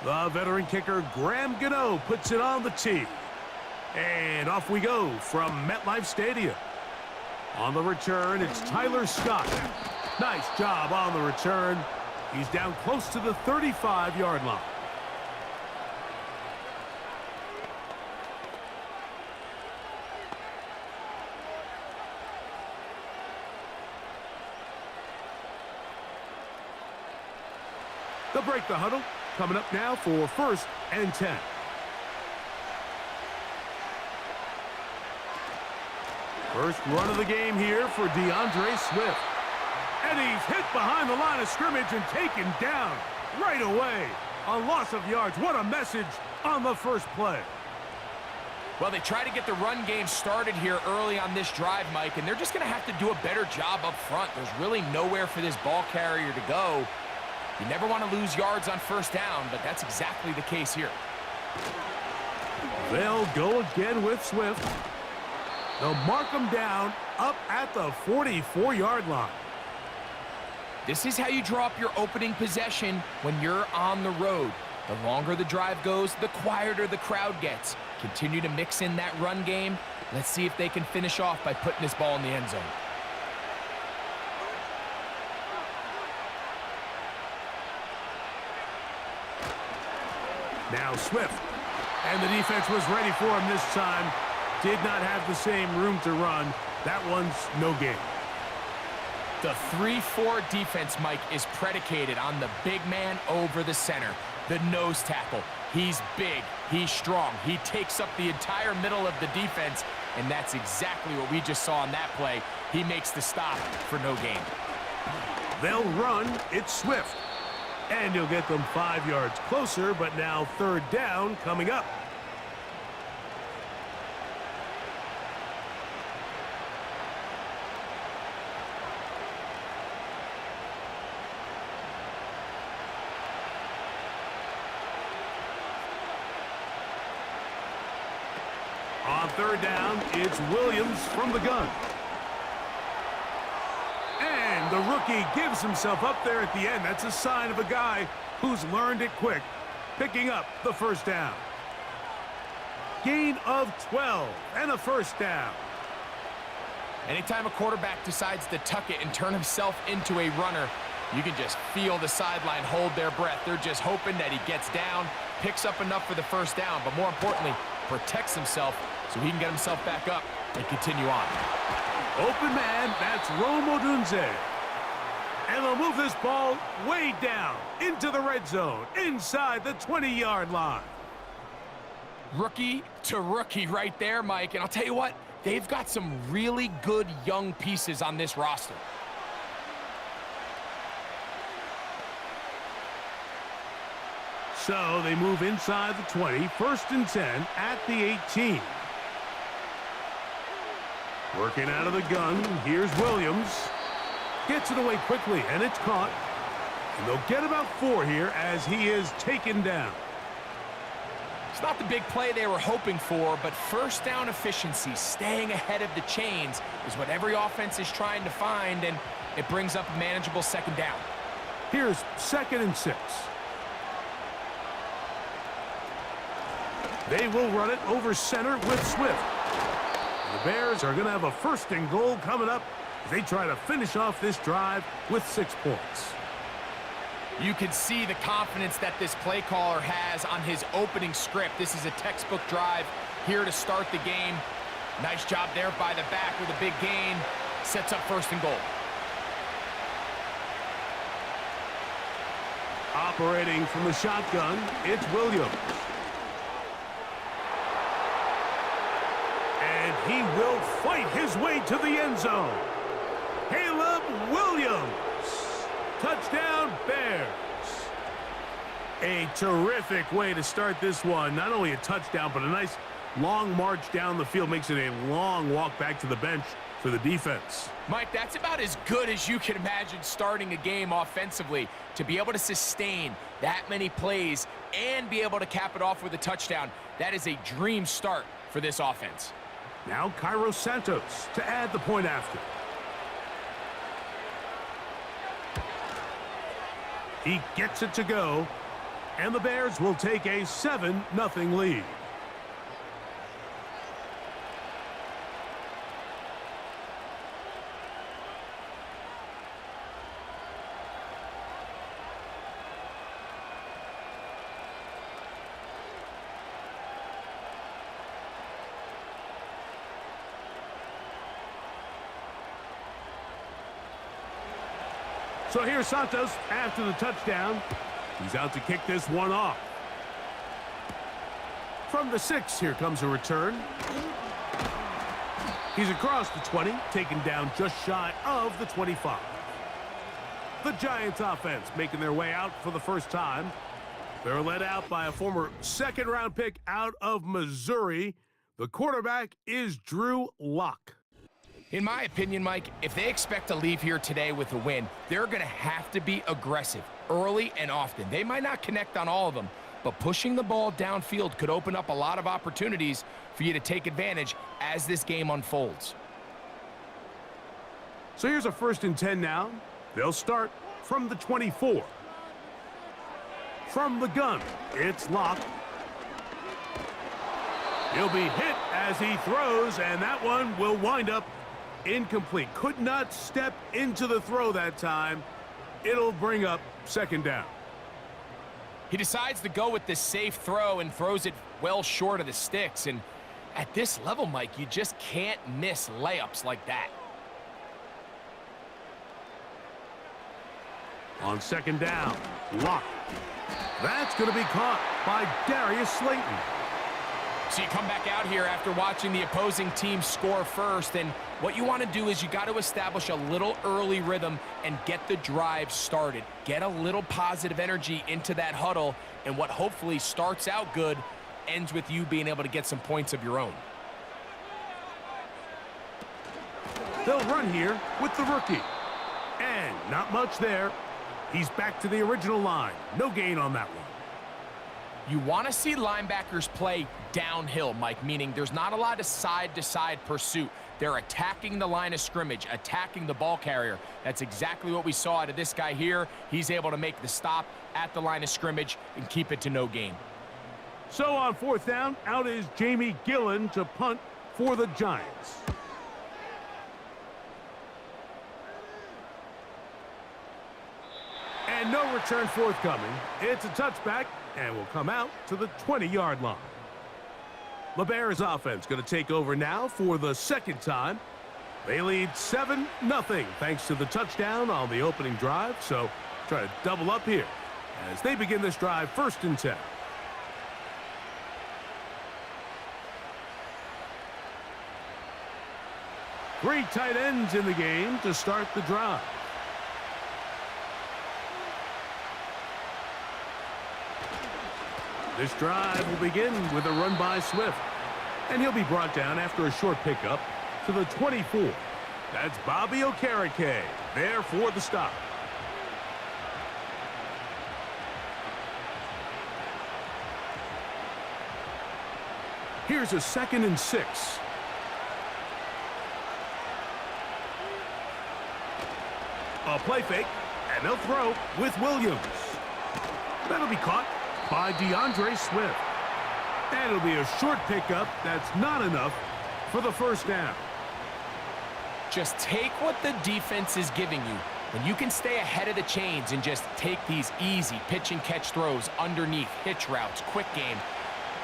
The veteran kicker, Graham Gano, puts it on the tee. And off we go from MetLife Stadium. On the return, it's Tyler Scott. Nice job on the return. He's down close to the 35-yard line. They'll break the huddle. Coming up now for 1st and 10. First run of the game here for DeAndre Swift. And he's hit behind the line of scrimmage and taken down right away. A loss of yards. What a message on the first play. Well, they try to get the run game started here early on this drive, Mike, and they're just going to have to do a better job up front. There's really nowhere for this ball carrier to go. You never want to lose yards on 1st down, but that's exactly the case here. They'll go again with Swift. They'll mark him down up at the 44-yard line. This is how you draw up your opening possession when you're on the road. The longer the drive goes, the quieter the crowd gets. Continue to mix in that run game. Let's see if they can finish off by putting this ball in the end zone. Now Swift. And the defense was ready for him this time. Did not have the same room to run. That one's no gain. The 3-4 defense, Mike, is predicated on the big man over the center. The nose tackle. He's big. He's strong. He takes up the entire middle of the defense, and that's exactly what we just saw on that play. He makes the stop for no gain. They'll run. It's Swift. And he'll get them 5 yards closer, but now 3rd down coming up. On 3rd down, it's Williams from the gun. And the rookie gives himself up there at the end. That's a sign of a guy who's learned it quick, picking up the 1st down. Gain of 12 and a 1st down. Anytime a quarterback decides to tuck it and turn himself into a runner, you can just feel the sideline hold their breath. They're just hoping that he gets down, picks up enough for the 1st down, but more importantly, protects himself so he can get himself back up and continue on. Open man, that's Rome Odunze. And they'll move this ball way down into the red zone, inside the 20-yard line. Rookie to rookie right there, Mike. And I'll tell you what, they've got some really good young pieces on this roster. So they move inside the 20, 1st and 10 at the 18. Working out of the gun, here's Williams. Gets it away quickly, and it's caught. And they'll get about 4 here as he is taken down. It's not the big play they were hoping for, but 1st down efficiency, staying ahead of the chains, is what every offense is trying to find, and it brings up a manageable 2nd down. Here's 2nd and 6. They will run it over center with Swift. The Bears are going to have a 1st and goal coming up as they try to finish off this drive with 6 points. You can see the confidence that this play caller has on his opening script. This is a textbook drive here to start the game. Nice job there by the back with a big gain. Sets up 1st and goal. Operating from the shotgun, it's Williams. And he will fight his way to the end zone. Caleb Williams. Touchdown, Bears. A terrific way to start this one. Not only a touchdown, but a nice long march down the field. Makes it a long walk back to the bench for the defense. Mike, that's about as good as you can imagine starting a game offensively. To be able to sustain that many plays and be able to cap it off with a touchdown, that is a dream start for this offense. Now Cairo Santos to add the point after. He gets it to go. And the Bears will take a 7-0 lead. So here's Santos after the touchdown. He's out to kick this one off. From the 6, here comes a return. He's across the 20, taken down just shy of the 25. The Giants offense making their way out for the first time. They're led out by a former second-round pick out of Missouri. The quarterback is Drew Lock. In my opinion, Mike, if they expect to leave here today with a win, they're going to have to be aggressive early and often. They might not connect on all of them, but pushing the ball downfield could open up a lot of opportunities for you to take advantage as this game unfolds. So here's a 1st and 10 now. They'll start from the 24. From the gun, it's Lock. He'll be hit as he throws, and that one will wind up incomplete. Could not step into the throw that time. It'll bring up 2nd down. He decides to go with this safe throw and throws it well short of the sticks. And at this level, Mike, you just can't miss layups like that. On 2nd down, Lock. That's going to be caught by Darius Slayton. So you come back out here after watching the opposing team score first, and what you want to do is you got to establish a little early rhythm and get the drive started. Get a little positive energy into that huddle, and what hopefully starts out good ends with you being able to get some points of your own. They'll run here with the rookie. And not much there. He's back to the original line. No gain on that one. You want to see linebackers play downhill, Mike, meaning there's not a lot of side-to-side pursuit. They're attacking the line of scrimmage, attacking the ball carrier. That's exactly what we saw out of this guy here. He's able to make the stop at the line of scrimmage and keep it to no gain. So on 4th down, out is Jamie Gillen to punt for the Giants. And no return forthcoming. It's a touchback and will come out to the 20-yard line. The Bears offense going to take over now for the 2nd time. They lead 7-0 thanks to the touchdown on the opening drive. So try to double up here as they begin this drive 1st and 10. Three tight ends in the game to start the drive. This drive will begin with a run by Swift. And he'll be brought down after a short pickup to the 24. That's Bobby Okereke there for the stop. Here's a 2nd and 6. A play fake, and they'll throw with Williams. That'll be caught by DeAndre Swift. And it'll be a short pickup. That's not enough for the 1st down. Just take what the defense is giving you. When you can stay ahead of the chains and just take these easy pitch and catch throws underneath, hitch routes, quick game,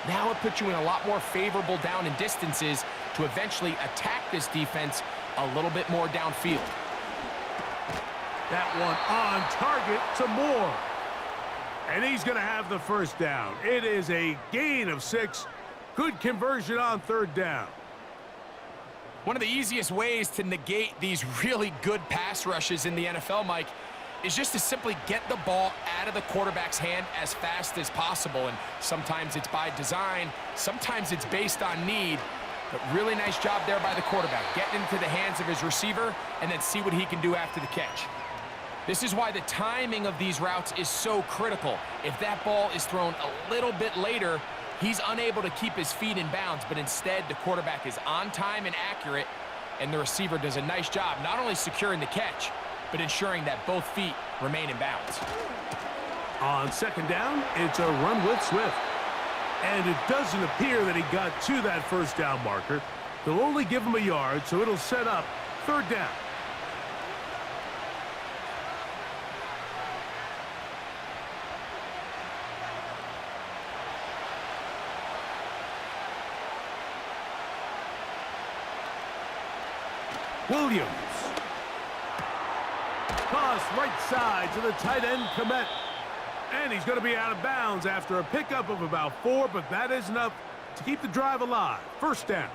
now it puts you in a lot more favorable down and distances to eventually attack this defense a little bit more downfield. That one on target to Moore. And he's going to have the 1st down. It is a gain of 6. Good conversion on 3rd down. One of the easiest ways to negate these really good pass rushes in the NFL, Mike, is just to simply get the ball out of the quarterback's hand as fast as possible. And sometimes it's by design, sometimes it's based on need. But really nice job there by the quarterback, getting into the hands of his receiver and then see what he can do after the catch. This is why the timing of these routes is so critical. If that ball is thrown a little bit later, he's unable to keep his feet in bounds, but instead the quarterback is on time and accurate, and the receiver does a nice job not only securing the catch, but ensuring that both feet remain in bounds. On second down, it's a run with Swift. And it doesn't appear that he got to that first down marker. They'll only give him a yard, so it'll set up third down. Williams. Toss right side to the tight end, Komet. And he's going to be out of bounds after a pickup of about 4, but that is enough to keep the drive alive. First down.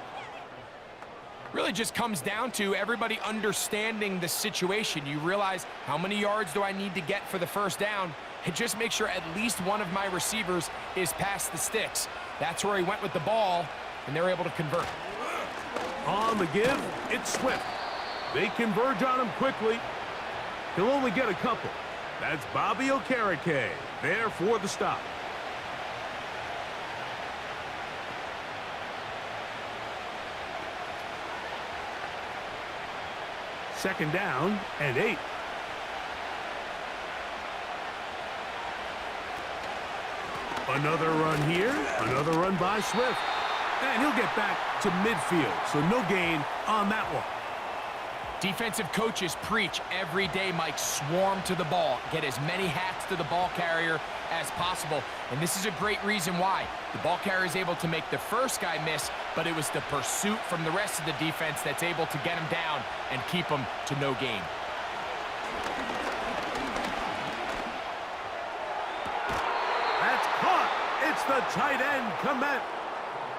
Really just comes down to everybody understanding the situation. You realize how many yards do I need to get for the first down, and just make sure at least one of my receivers is past the sticks. That's where he went with the ball, and they're able to convert. On the give, it's Swift. They converge on him quickly. He'll only get a couple. That's Bobby Okereke there for the stop. Second down and 8. Another run here, another run by Swift. And he'll get back to midfield, so no gain on that one. Defensive coaches preach every day, Mike, swarm to the ball. Get as many hats to the ball carrier as possible. And this is a great reason why. The ball carrier is able to make the first guy miss, but it was the pursuit from the rest of the defense that's able to get him down and keep him to no gain. That's caught. It's the tight end, Komet.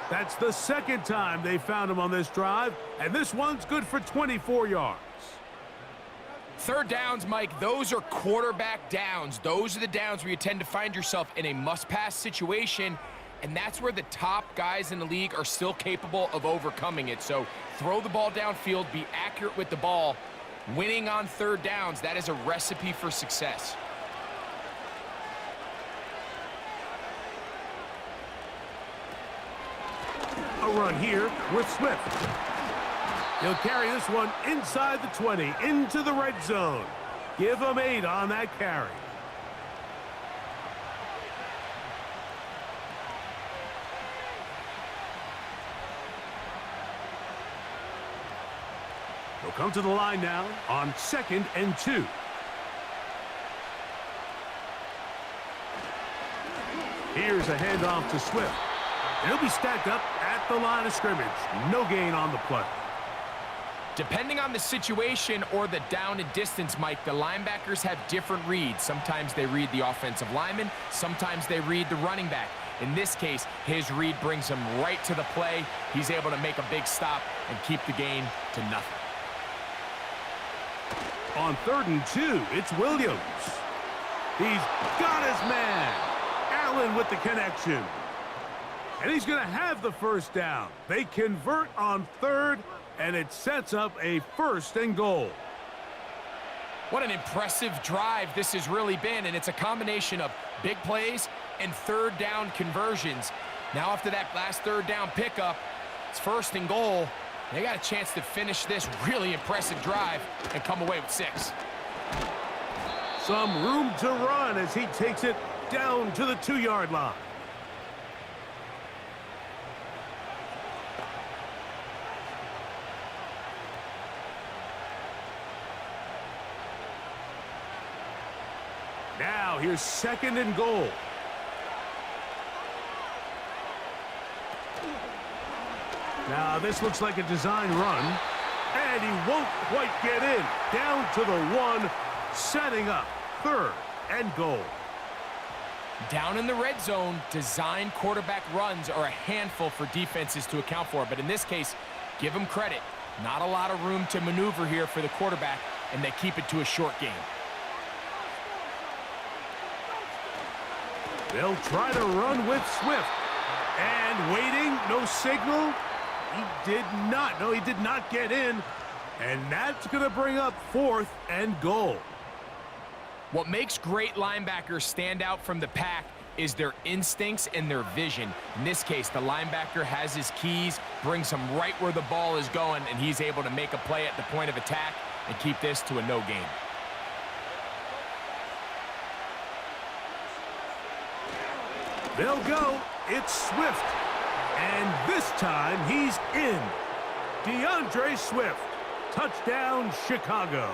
That's the second time they found him on this drive, and this one's good for 24 yards. Third downs, Mike, those are quarterback downs. Those are the downs where you tend to find yourself in a must-pass situation, and that's where the top guys in the league are still capable of overcoming it. So throw the ball downfield, be accurate with the ball. Winning on third downs, that is a recipe for success. A run here with Swift. He'll carry this one inside the 20, into the red zone. Give him 8 on that carry. He'll come to the line now on 2nd and 2. Here's a handoff to Swift. He'll be stacked up at the line of scrimmage. No gain on the play. Depending on the situation or the down and distance, Mike, the linebackers have different reads. Sometimes they read the offensive lineman. Sometimes they read the running back. In this case, his read brings him right to the play. He's able to make a big stop and keep the gain to nothing. On 3rd and 2, it's Williams. He's got his man. Allen with the connection. And he's going to have the first down. They convert on 3rd, and it sets up a 1st and goal. What an impressive drive this has really been, and it's a combination of big plays and third down conversions. Now after that last third down pickup, it's 1st and goal. They got a chance to finish this really impressive drive and come away with 6. Some room to run as he takes it down to the 2-yard line. Now here's 2nd and goal. Now this looks like a design run, and he won't quite get in. Down to the 1, setting up 3rd and goal. Down in the red zone, design quarterback runs are a handful for defenses to account for, but in this case, give them credit. Not a lot of room to maneuver here for the quarterback, and they keep it to a short game. They'll try to run with Swift. And waiting, no signal. He did not. No, he did not get in. And that's going to bring up 4th and goal. What makes great linebackers stand out from the pack is their instincts and their vision. In this case, the linebacker has his keys, brings him right where the ball is going, and he's able to make a play at the point of attack and keep this to a no gain. They'll go. It's Swift. And this time he's in. DeAndre Swift. Touchdown, Chicago.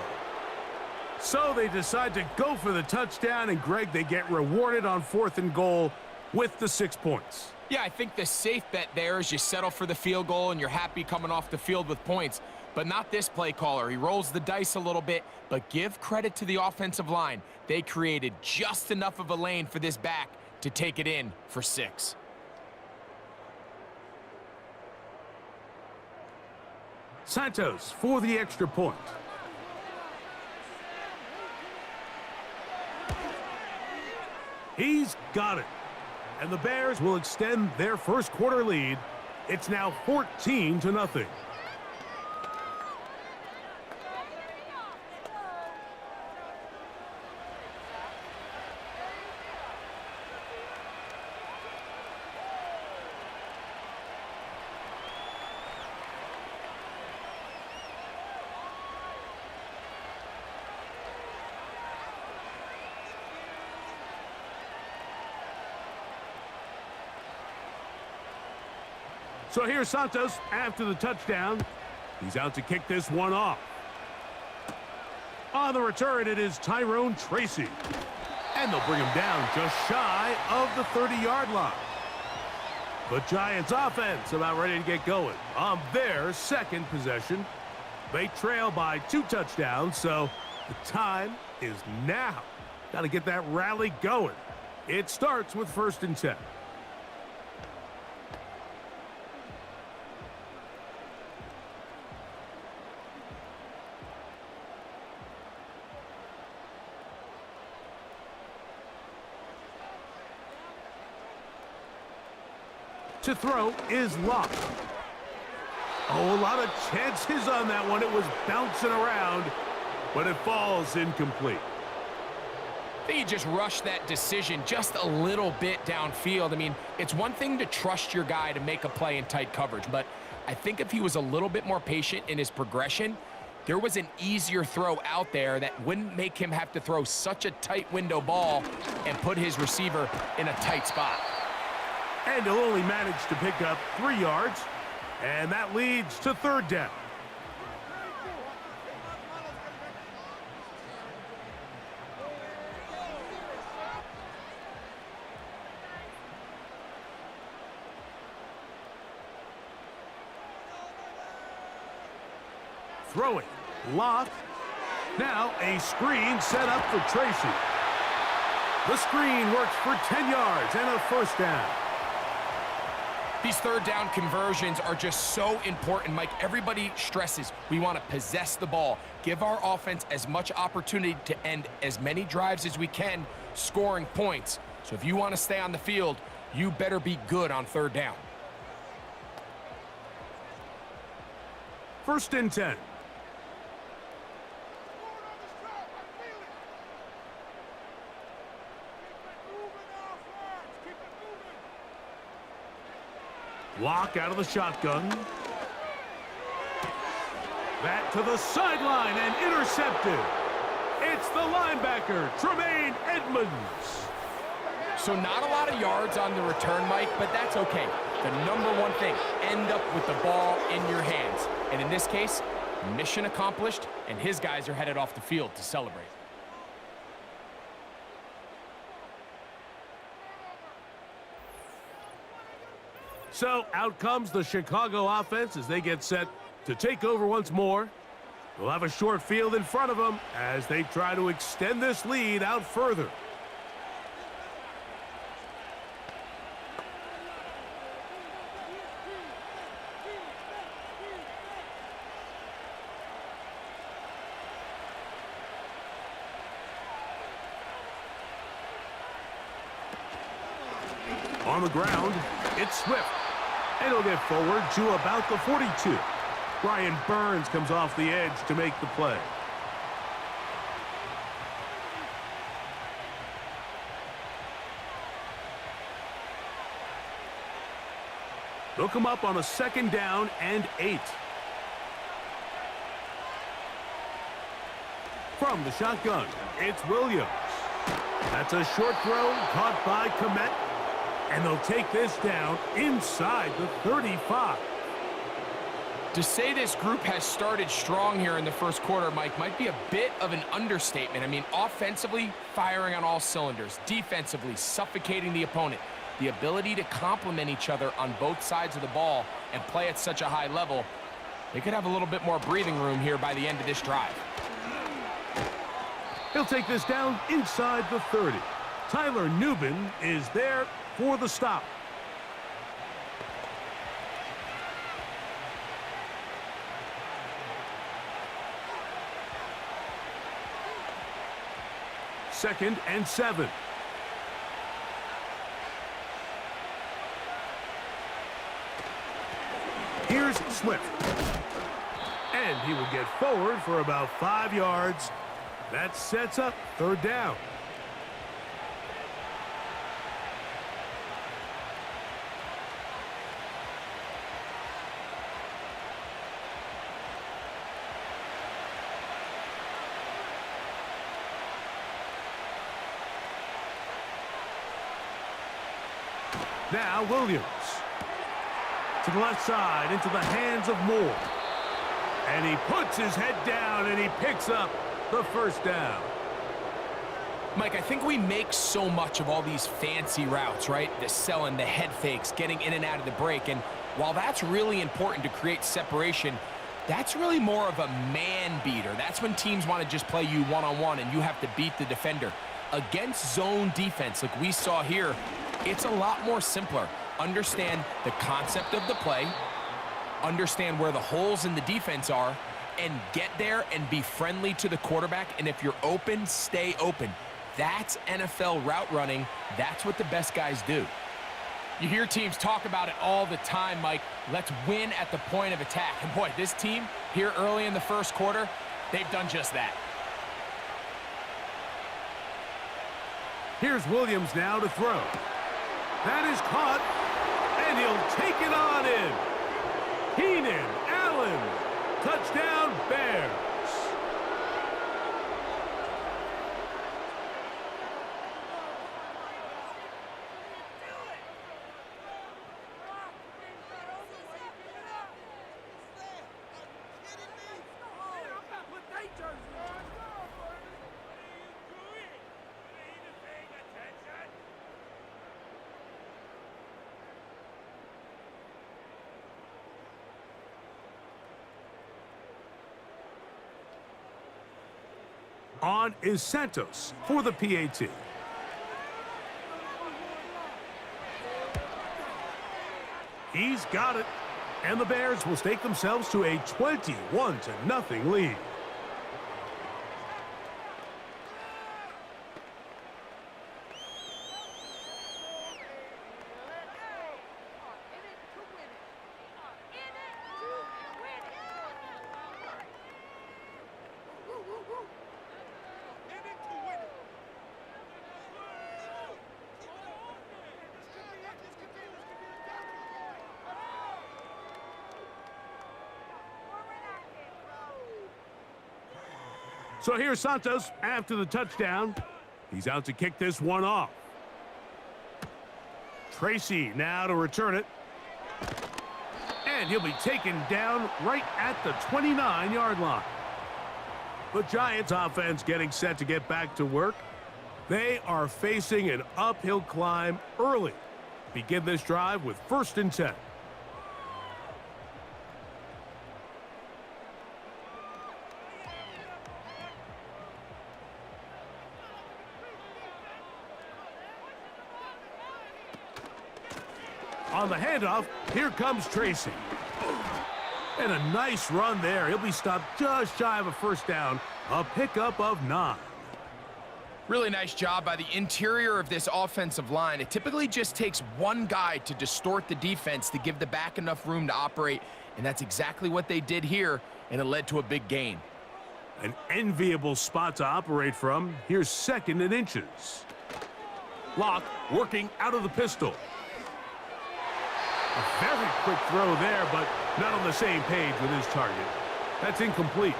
So they decide to go for the touchdown, and Greg, they get rewarded on 4th and goal with the 6 points. Yeah, I think the safe bet there is you settle for the field goal and you're happy coming off the field with points. But not this play caller. He rolls the dice a little bit, but give credit to the offensive line. They created just enough of a lane for this back to take it in for 6. Santos for the extra point. He's got it. And the Bears will extend their first quarter lead. It's now 14-0. So here's Santos after the touchdown. He's out to kick this one off. On the return, it is Tyrone Tracy. And they'll bring him down just shy of the 30-yard line. The Giants offense about ready to get going on their second possession. They trail by 2 touchdowns, so the time is now. Got to get that rally going. It starts with 1st and 10. To throw is Locke. Oh, a lot of chances on that one. It was bouncing around, but it falls incomplete. I think he just rushed that decision just a little bit downfield. I mean, it's one thing to trust your guy to make a play in tight coverage, but I think if he was a little bit more patient in his progression, there was an easier throw out there that wouldn't make him have to throw such a tight window ball and put his receiver in a tight spot. And he'll only manage to pick up 3 yards, and that leads to 3rd down. Throwing, Locke. Now a screen set up for Tracy. The screen works for 10 yards and a 1st down. These 3rd down conversions are just so important, Mike. Everybody stresses we want to possess the ball, give our offense as much opportunity to end as many drives as we can, scoring points. So if you want to stay on the field, you better be good on 3rd down. 1st and 10. Locke out of the shotgun. That to the sideline and intercepted. It's the linebacker, Tremaine Edmonds. So not a lot of yards on the return, Mike, but that's okay. The number one thing, end up with the ball in your hands. And in this case, mission accomplished, and his guys are headed off the field to celebrate. So out comes the Chicago offense as they get set to take over once more. They'll have a short field in front of them as they try to extend this lead out further. On the ground, it's Swift. And he'll get forward to about the 42. Brian Burns comes off the edge to make the play. They'll come up on a 2nd down and 8. From the shotgun, it's Williams. That's a short throw caught by Komet. And they'll take this down inside the 35. To say this group has started strong here in the first quarter, Mike, might be a bit of an understatement. I mean, offensively, firing on all cylinders. Defensively, suffocating the opponent. The ability to complement each other on both sides of the ball and play at such a high level, they could have a little bit more breathing room here by the end of this drive. He'll take this down inside the 30. Tyler Nubin is there for the stop. Second and 7. Here's Swift. And he will get forward for about 5 yards. That sets up third down. Now Williams. To the left side, into the hands of Moore. And he puts his head down and he picks up the first down. Mike, I think we make so much of all these fancy routes, right? The selling, the head fakes, getting in and out of the break. And while that's really important to create separation, that's really more of a man beater. That's when teams want to just play you one-on-one and you have to beat the defender. Against zone defense, like we saw here, it's a lot more simpler. Understand the concept of the play, understand where the holes in the defense are, and get there and be friendly to the quarterback. And if you're open, stay open. That's NFL route running. That's what the best guys do. You hear teams talk about it all the time, Mike. Let's win at the point of attack. And boy, this team here early in the first quarter, they've done just that. Here's Williams now to throw. That is caught, and he'll take it on in. Keenan Allen, touchdown Bears. On is Santos for the PAT. He's got it. And the Bears will stake themselves to a 21-0 lead. So here's Santos after the touchdown. He's out to kick this one off. Tracy now to return it. And he'll be taken down right at the 29-yard line. The Giants offense getting set to get back to work. They are facing an uphill climb early. Begin this drive with 1st and 10. On the handoff, here comes Tracy. And a nice run there. He'll be stopped just shy of a first down. A pickup of 9. Really nice job by the interior of this offensive line. It typically just takes one guy to distort the defense to give the back enough room to operate, and that's exactly what they did here, and it led to a big gain. An enviable spot to operate from. Here's 2nd and inches. Locke working out of the pistol. A very quick throw there, but not on the same page with his target. That's incomplete.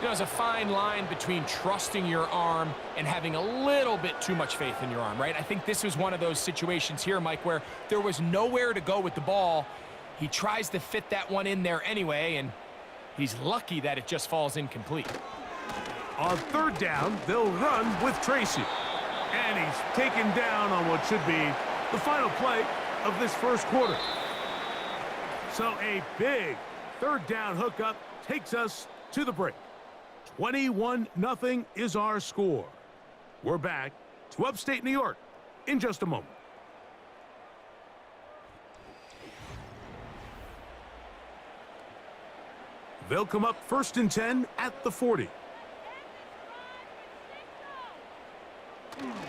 You know, there's a fine line between trusting your arm and having a little bit too much faith in your arm, right? I think this was one of those situations here, Mike, where there was nowhere to go with the ball. He tries to fit that one in there anyway, and he's lucky that it just falls incomplete. On third down, they'll run with Tracy. And he's taken down on what should be the final play of this first quarter. So a big third down hookup takes us to the break. 21-0 is our score. We're back to upstate New York in just a moment. They'll come up 1st and 10 at the 40.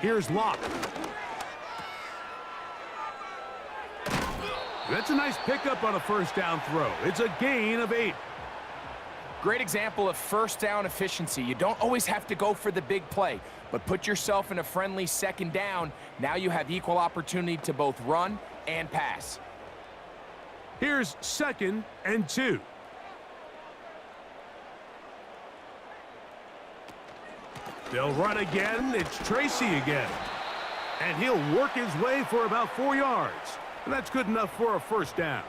Here's Locke. That's a nice pickup on a first down throw. It's a gain of 8. Great example of first down efficiency. You don't always have to go for the big play, but put yourself in a friendly second down. Now you have equal opportunity to both run and pass. Here's 2nd and 2. They'll run again. It's Tracy again. And he'll work his way for about 4 yards. And that's good enough for a first down.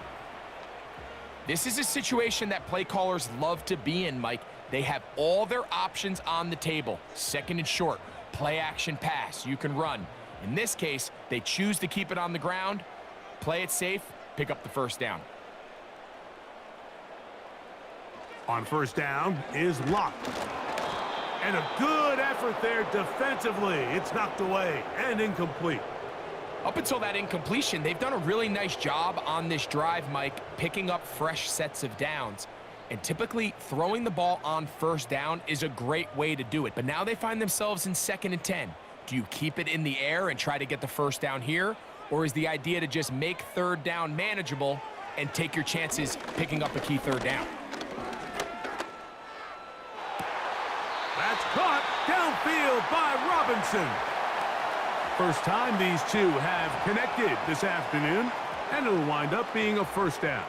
This is a situation that play callers love to be in, Mike. They have all their options on the table. 2nd and short, play action pass. You can run. In this case, they choose to keep it on the ground, play it safe, pick up the first down. On first down is Locke. And a good effort there defensively. It's knocked away and incomplete. Up until that incompletion, they've done a really nice job on this drive, Mike, picking up fresh sets of downs. And typically, throwing the ball on first down is a great way to do it. But now they find themselves in 2nd and 10. Do you keep it in the air and try to get the first down here? Or is the idea to just make third down manageable and take your chances picking up a key third down? That's caught downfield by Robinson. First time these two have connected this afternoon, and it'll wind up being a first down.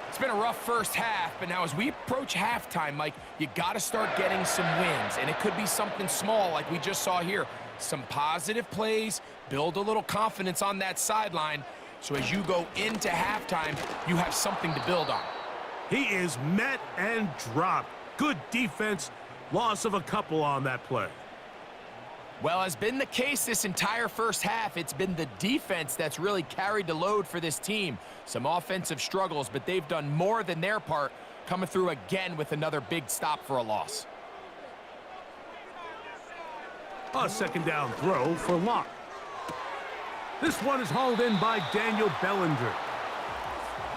It's been a rough first half, but now as we approach halftime, Mike, you got to start getting some wins, and it could be something small like we just saw here. Some positive plays, build a little confidence on that sideline, so as you go into halftime, you have something to build on. He is met and dropped. Good defense. Loss of a couple on that play. Well, has been the case this entire first half. It's been the defense that's really carried the load for this team. Some offensive struggles, but they've done more than their part, coming through again with another big stop for a loss. A second down throw for Locke. This one is hauled in by Daniel Bellinger.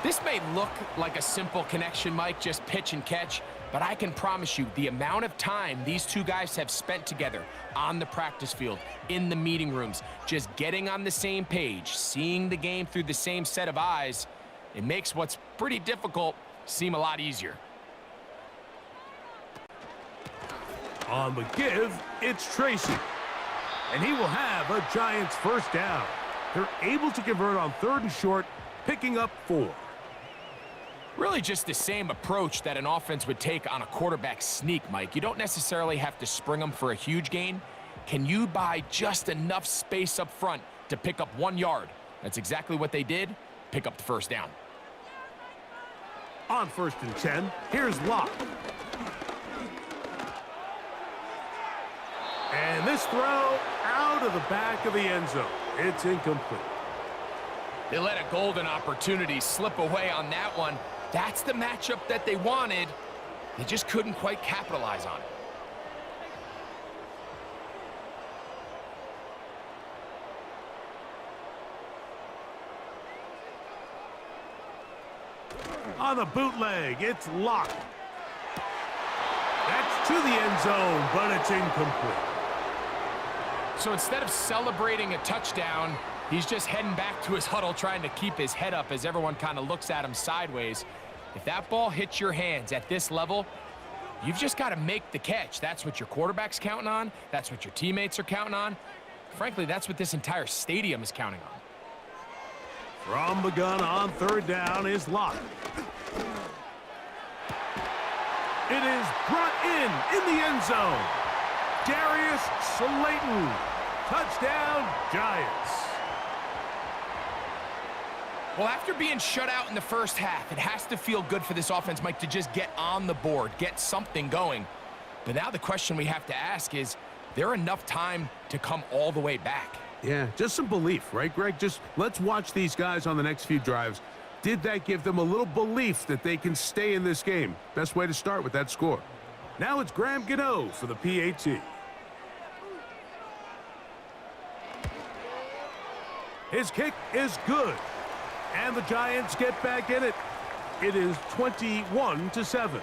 This may look like a simple connection, Mike, just pitch and catch, but I can promise you the amount of time these two guys have spent together on the practice field, in the meeting rooms, just getting on the same page, seeing the game through the same set of eyes, it makes what's pretty difficult seem a lot easier. On the give, it's Tracy. And he will have a Giants first down. They're able to convert on 3rd and short, picking up 4. Really just the same approach that an offense would take on a quarterback sneak, Mike. You don't necessarily have to spring them for a huge gain. Can you buy just enough space up front to pick up 1 yard? That's exactly what they did. Pick up the first down. On 1st and 10, here's Locke. And this throw out of the back of the end zone. It's incomplete. They let a golden opportunity slip away on that one. That's the matchup that they wanted. They just couldn't quite capitalize on it. On the bootleg, it's Locke. That's to the end zone, but it's incomplete. So instead of celebrating a touchdown, he's just heading back to his huddle trying to keep his head up as everyone kind of looks at him sideways. If that ball hits your hands at this level, you've just got to make the catch. That's what your quarterback's counting on. That's what your teammates are counting on. Frankly, that's what this entire stadium is counting on. From the gun on 3rd down is Locke. It is brought in the end zone. Darius Slayton. Touchdown, Giants. Well, after being shut out in the first half, it has to feel good for this offense, Mike, to just get on the board, get something going. But now the question we have to ask is there enough time to come all the way back? Yeah, just some belief, right, Greg? Just let's watch these guys on the next few drives. Did that give them a little belief that they can stay in this game? Best way to start with that score. Now it's Graham Gano for the PAT. His kick is good. And the Giants get back in it. It is 21-7.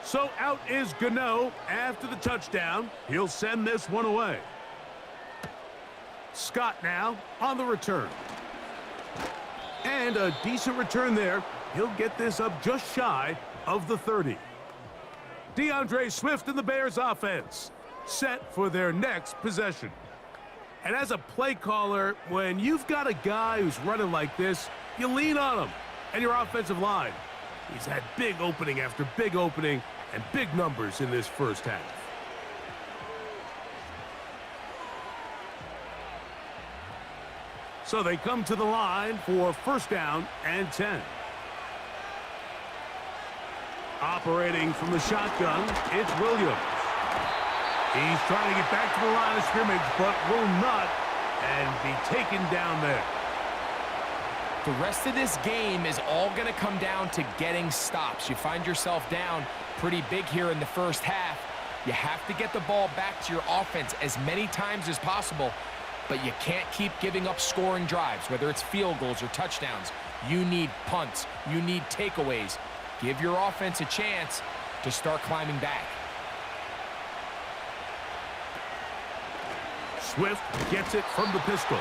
So out is Gano after the touchdown. He'll send this one away. Scott now on the return. And a decent return there. He'll get this up just shy of the 30. DeAndre Swift and the Bears offense set for their next possession. And as a play caller, when you've got a guy who's running like this, you lean on him and your offensive line. He's had big opening after big opening and big numbers in this first half. So they come to the line for first down and 10. Operating from the shotgun, it's Williams. He's trying to get back to the line of scrimmage, but will not, and be taken down there. The rest of this game is all going to come down to getting stops. You find yourself down pretty big here in the first half. You have to get the ball back to your offense as many times as possible, but you can't keep giving up scoring drives, whether it's field goals or touchdowns. You need punts. You need takeaways. Give your offense a chance to start climbing back. Swift gets it from the pistol.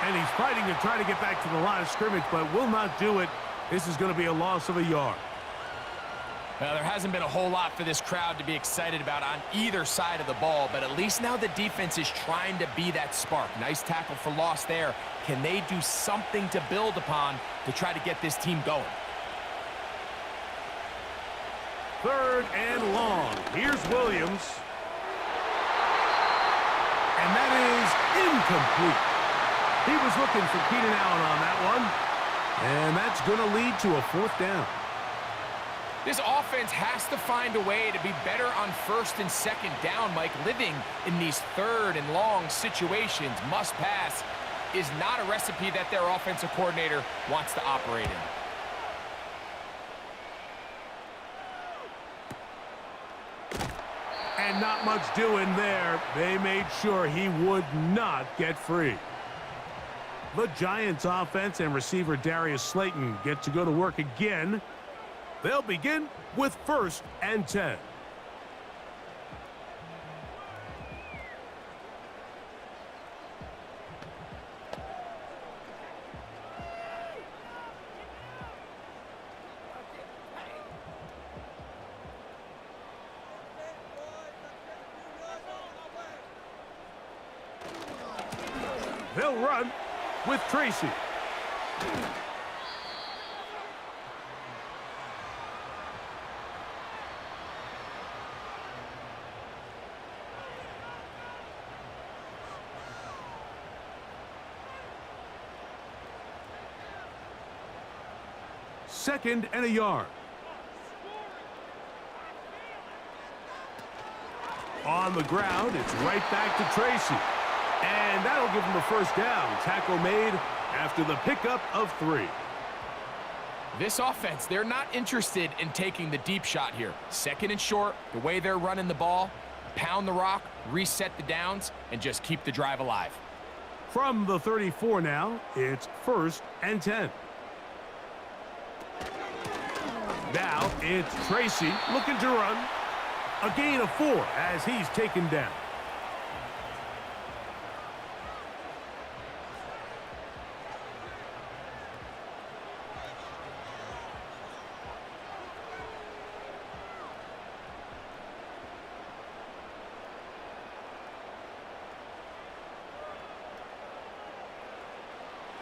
And he's fighting to try to get back to the line of scrimmage, but will not do it. This is going to be a loss of a yard. Well, there hasn't been a whole lot for this crowd to be excited about on either side of the ball, but at least now the defense is trying to be that spark. Nice tackle for loss there. Can they do something to build upon to try to get this team going? Third and long. Here's Williams. And that is incomplete. He was looking for Keenan Allen on that one. And that's going to lead to a fourth down. This offense has to find a way to be better on first and second down, Mike. Living in these third and long situations, must pass, is not a recipe that their offensive coordinator wants to operate in. And not much doing there. They made sure he would not get free. The Giants offense and receiver Darius Slayton get to go to work again. They'll begin with first and 10. They'll run with Tracy. Second and a yard. On the ground, it's right back to Tracy. And that'll give him the first down. Tackle made after the pickup of 3. This offense, they're not interested in taking the deep shot here. Second and short, the way they're running the ball, pound the rock, reset the downs, and just keep the drive alive. From the 34 now, it's first and 10. Now it's Tracy looking to run. A gain of 4 as he's taken down.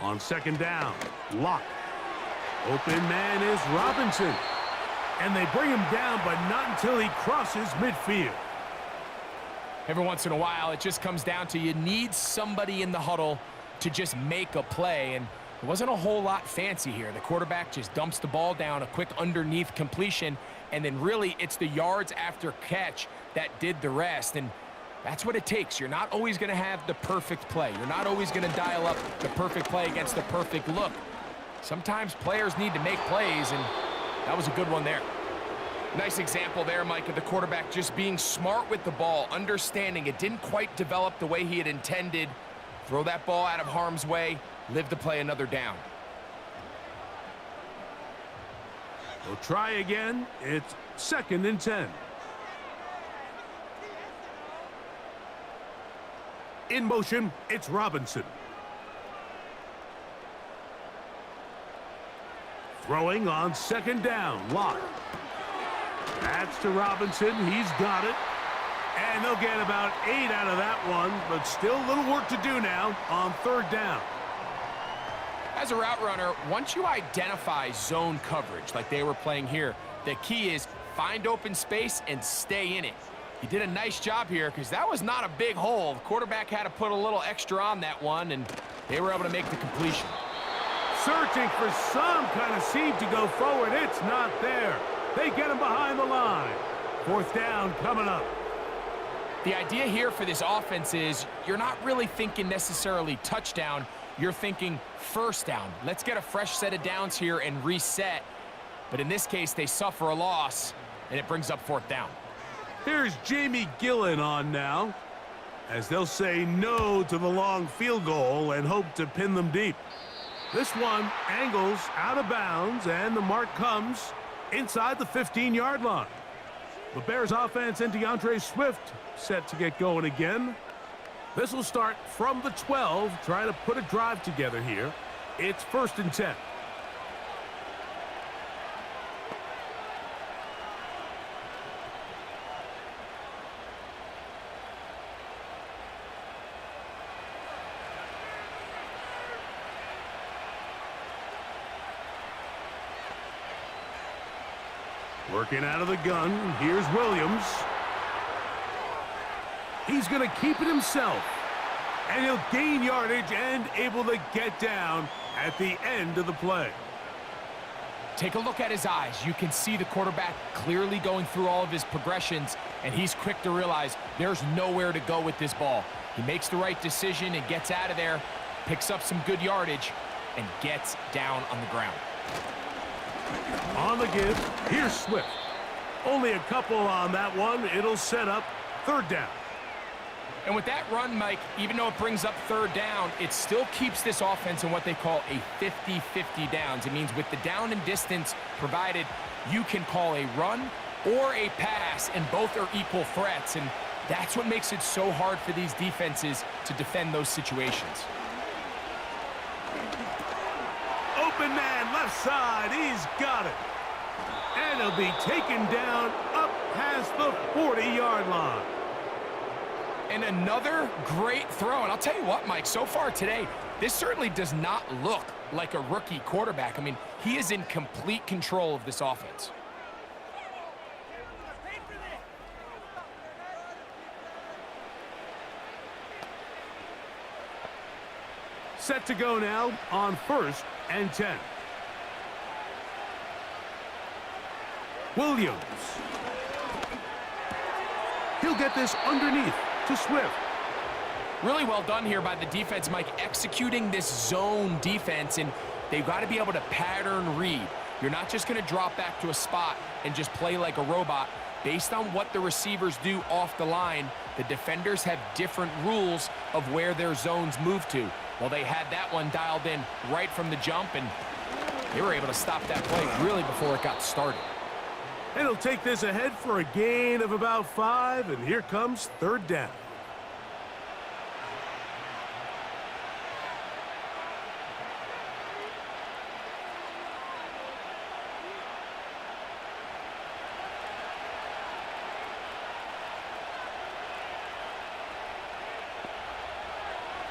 On second down, Locke. Open man is Robinson. And they bring him down, but not until he crosses midfield. Every once in a while, it just comes down to you need somebody in the huddle to just make a play, and it wasn't a whole lot fancy here. The quarterback just dumps the ball down, a quick underneath completion, and then really it's the yards after catch that did the rest, and that's what it takes. You're not always going to have the perfect play. You're not always going to dial up the perfect play against the perfect look. Sometimes players need to make plays, and that was a good one there. Nice example there, Mike, of the quarterback just being smart with the ball, understanding it didn't quite develop the way he had intended. Throw that ball out of harm's way, live to play another down. We'll try again. It's 2nd and 10. In motion, it's Robinson. Throwing on 2nd down, Locke. That's to Robinson. He's got it. And they'll get about 8 out of that one, but still a little work to do now on 3rd down. As a route runner, once you identify zone coverage like they were playing here, the key is find open space and stay in it. He did a nice job here because that was not a big hole. The quarterback had to put a little extra on that one, and they were able to make the completion. Searching for some kind of seam to go forward. It's not there. They get him behind the line. 4th down coming up. The idea here for this offense is you're not really thinking necessarily touchdown. You're thinking 1st down. Let's get a fresh set of downs here and reset. But in this case, they suffer a loss, and it brings up 4th down. Here's Jamie Gillen on now, as they'll say no to the long field goal and hope to pin them deep. This one angles out of bounds, and the mark comes inside the 15-yard line. The Bears offense and DeAndre Swift set to get going again. This will start from the 12, trying to put a drive together here. It's 1st and 10. Working out of the gun, here's Williams. He's going to keep it himself, and he'll gain yardage and able to get down at the end of the play. Take a look at his eyes. You can see the quarterback clearly going through all of his progressions, and he's quick to realize there's nowhere to go with this ball. He makes the right decision and gets out of there, picks up some good yardage, and gets down on the ground. On the give, here's Swift. Only a couple on that one. It'll set up 3rd down. And with that run, Mike, even though it brings up 3rd down, it still keeps this offense in what they call a 50-50 downs. It means with the down and distance provided, you can call a run or a pass, and both are equal threats. And that's what makes it so hard for these defenses to defend those situations. Open man, left side, he's got it. And he'll be taken down up past the 40-yard line. And another great throw. And I'll tell you what, Mike, so far today, this certainly does not look like a rookie quarterback. I mean, he is in complete control of this offense. Set to go now on 1st and 10. Williams. He'll get this underneath to Swift. Really well done here by the defense, Mike, executing this zone defense, and they've got to be able to pattern read. You're not just going to drop back to a spot and just play like a robot. Based on what the receivers do off the line, the defenders have different rules of where their zones move to. Well, they had that one dialed in right from the jump, and they were able to stop that play really before it got started. And he'll take this ahead for a gain of about 5, and here comes 3rd down.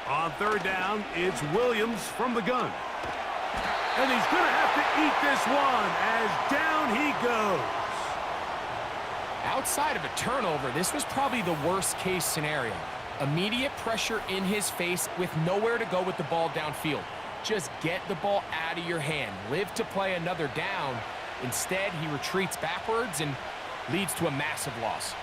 On On third down, it's Williams from the gun. And he's going to have to eat this one as down he goes. Outside of a turnover, this was probably the worst-case scenario. Immediate pressure in his face with nowhere to go with the ball downfield. Just get the ball out of your hand. Live to play another down. Instead, he retreats backwards and leads to a massive loss.